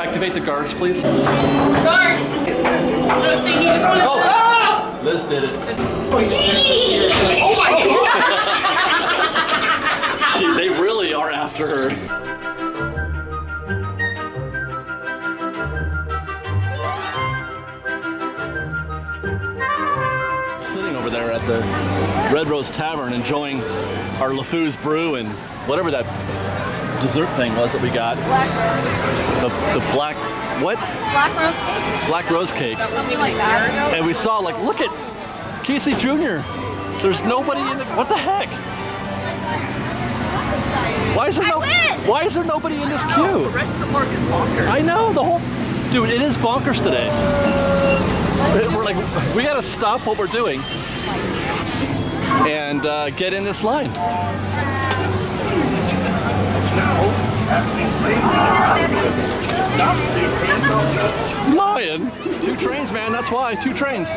activate the guards, please? Guards! Just see, he just wanted Oh! Liz did it. Oh my God! They really are after her. Sitting over there at the Red Rose Tavern enjoying our LeFou's brew and whatever that dessert thing was that we got. Black rose. The black, what? Black rose cake. Black rose cake. Something like that. And we saw, like, look at Casey Jr. There's nobody in the, what the heck? Why is there nobody in this queue? The rest of the park is bonkers. I know, the whole, dude, it is bonkers today. We're like, we gotta stop what we're doing and get in this line. Lion? 2 trains, man, that's why, 2 trains.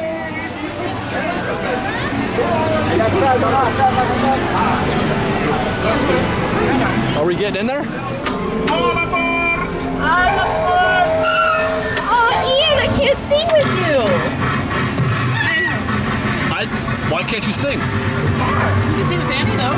Are we getting in there? Oh, Ian, I can't sing with you. Why can't you sing? You can see the Danny though.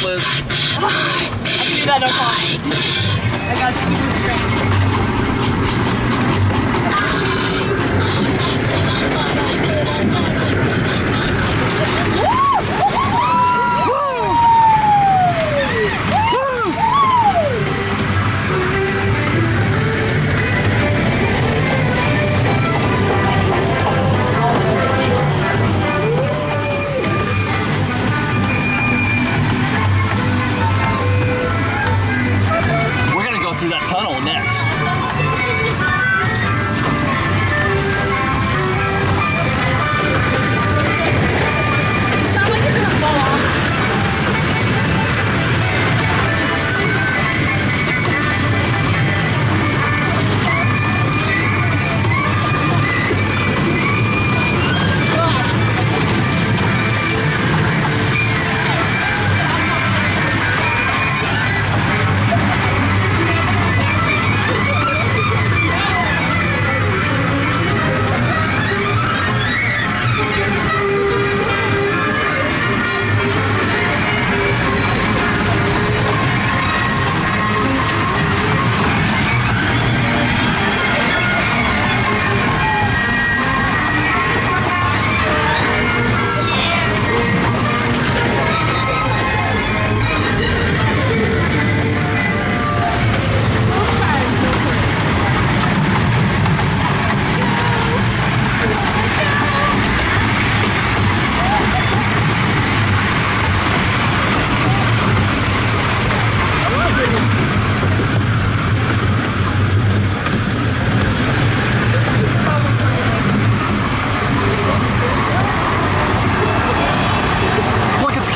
Liz. I can do that no problem. I got super strength. Through that tunnel next. You sound like you're gonna fall off.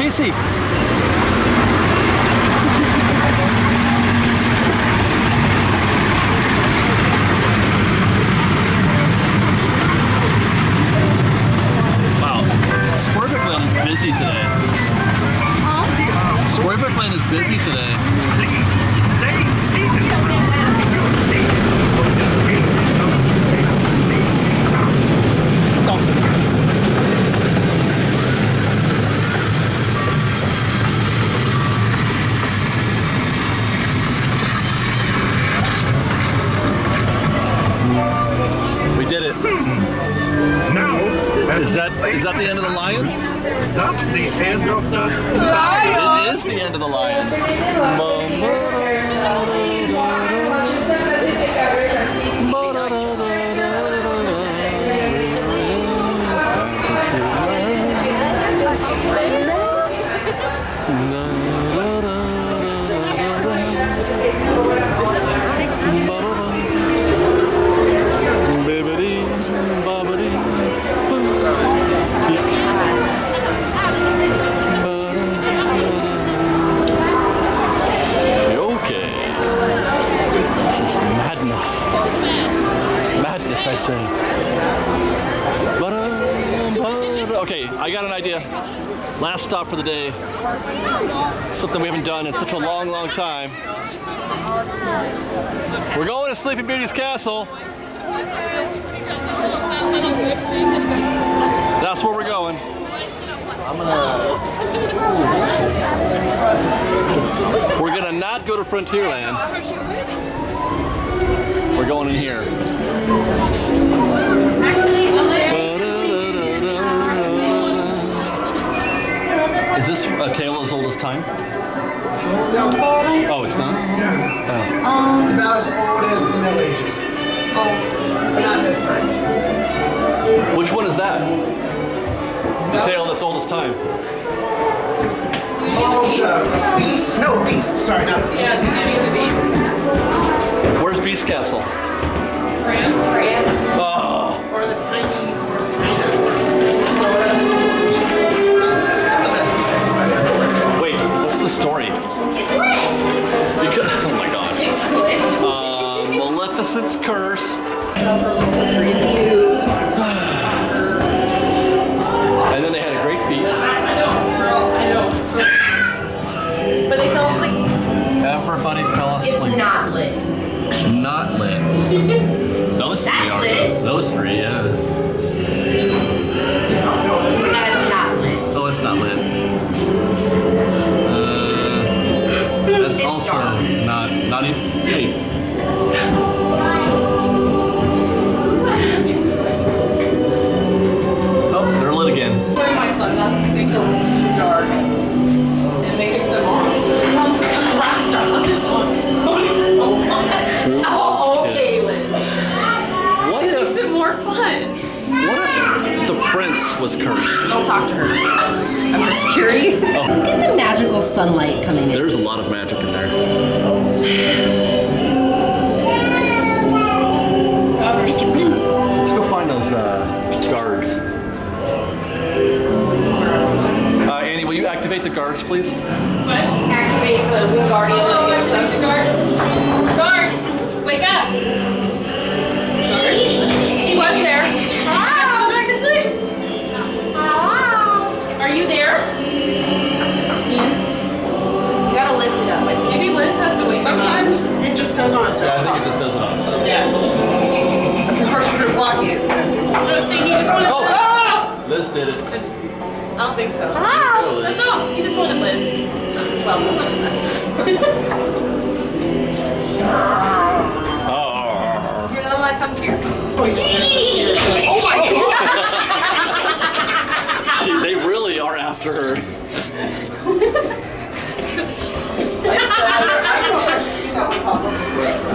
Casey. Wow, Swervickland is busy today. Huh? Swervickland is busy today. Is that the end of the lion? That's the end of the... It is the end of the lion. Madness, I say. Okay, I got an idea. Last stop for the day. Something we haven't done in such a long, long time. We're going to Sleeping Beauty's castle. That's where we're going. We're gonna not go to Frontierland. We're going in here. Is this a tale as old as time? Oh, it's not? Oh. It's about as old as the Middle Ages. But not this time. Which one is that? The tale that's old as time. Beast? No, Beast. Sorry, not Beast. Yeah, Beast. Where's Beast Castle? France. Oh. Or the tiny Wait, what's the story? Because, oh my god. Maleficent's curse. And then they had a great feast. I know. But they fell asleep. Everybody fell asleep. It's not lit. Not lit. Those three That's are. lit. Those three, yeah. That's not lit. Oh, it's not lit. That's It's also dark. not even. Hey. Oh, they're lit again. Wearing my sunglasses makes it dark. It makes them off. I'm just a rock star. I'm just Oh, okay, Liz. What makes if it more fun. the prince was cursed? Don't talk to her. I'm for security. Look at the magical sunlight coming in. There's a lot of magic in there. Make it blue. Let's go find those guards. Annie, will you activate the guards, please? Activate the Wingardium Oh, there's Leviosa. the guards. Guards, wake up. He was there. I guess I'll go back to sleep. Are you there? You gotta lift it up, I think. Maybe Liz has to wake him up. Sometimes it just does on itself. Yeah, I think it just does it on itself. Yeah. I can harsh put it blocking it. Just see, he just wanted. Oh. Ah! Liz did it. I don't think so. Go, Liz. That's all. He just wanted Liz. Well, Oh. You're the one that comes here. Oh, you just missed the spirit. oh my god. They really are after her. I don't know if I've actually seen that one pop up before. So.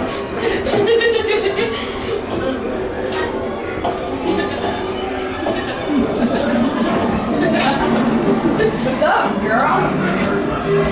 What's up, girl?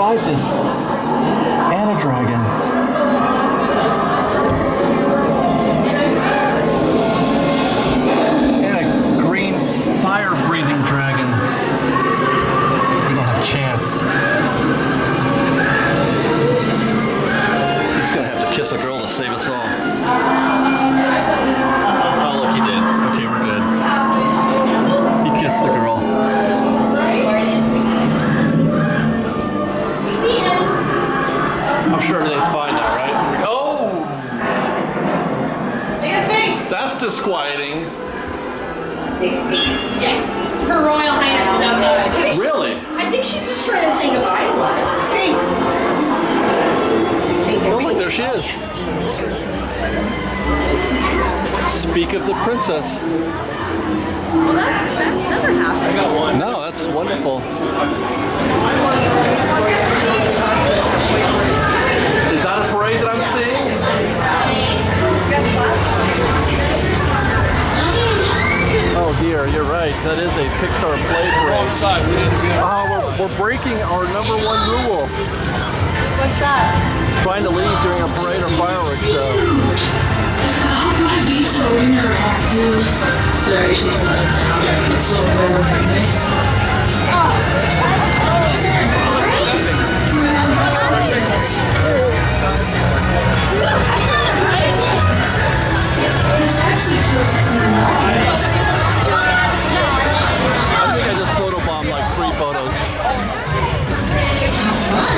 inside this Anna dragon. And a green fire-breathing dragon. We don't have a chance. He's gonna have to kiss a girl to save us all. Oh, look, he did. Okay, we're good. He kissed the girl. I'm sure everything's fine now, right? Oh! That's disquieting. Yes. Her Royal Highness is outside. Really? I think she's just trying to say goodbye to us. Oh, look, there she is. Speak of the princess. Well, that's never happened. I got one. No, that's wonderful. Is that a parade that I'm seeing? Oh dear, you're right. That is a Pixar play parade. We're breaking our #1 rule. What's that? Trying to leave during a parade or fireworks show. How could I be so interactive? Sorry, she's running down. It's so rare for me. This actually feels kind of nice. I think I just photobombed like 3 photos. Sounds fun.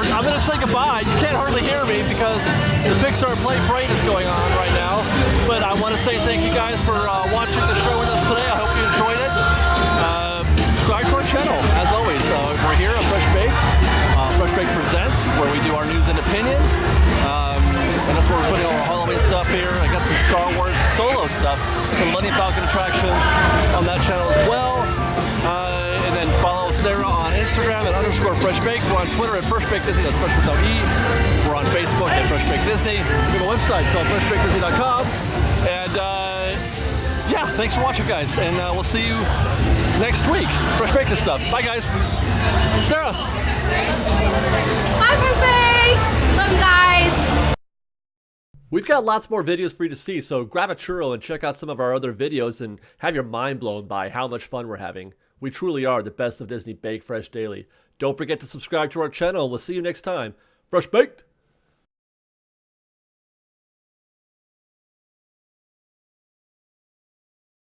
I'm going to say goodbye. You can't hardly hear me because the Pixar Play Parade is going on right now. But I want to say thank you guys for watching the show with us today. I hope you enjoyed it. Subscribe to our channel. As always, we're here at Fresh Bake. Fresh Bake Presents, where we do our news and opinion. And that's where we're putting all our Halloween stuff here. I got some Star Wars solo stuff, the Millennium Falcon attraction on that channel as well. And then follow Sarah on Instagram at _FreshBake. We're on Twitter at FreshBakeDisney. That's Fresh without E. We're on Facebook at Fresh Bake Disney. We have a website called FreshBakeDisney.com. And yeah, thanks for watching, guys. And we'll see you next week. Fresh Bake this stuff. Bye, guys. Sarah. Bye, Fresh Baked. Love you guys. We've got lots more videos for you to see, so grab a churro and check out some of our other videos and have your mind blown by how much fun we're having. We truly are the best of Disney Bake Fresh Daily. Don't forget to subscribe to our channel, and we'll see you next time. Fresh Baked!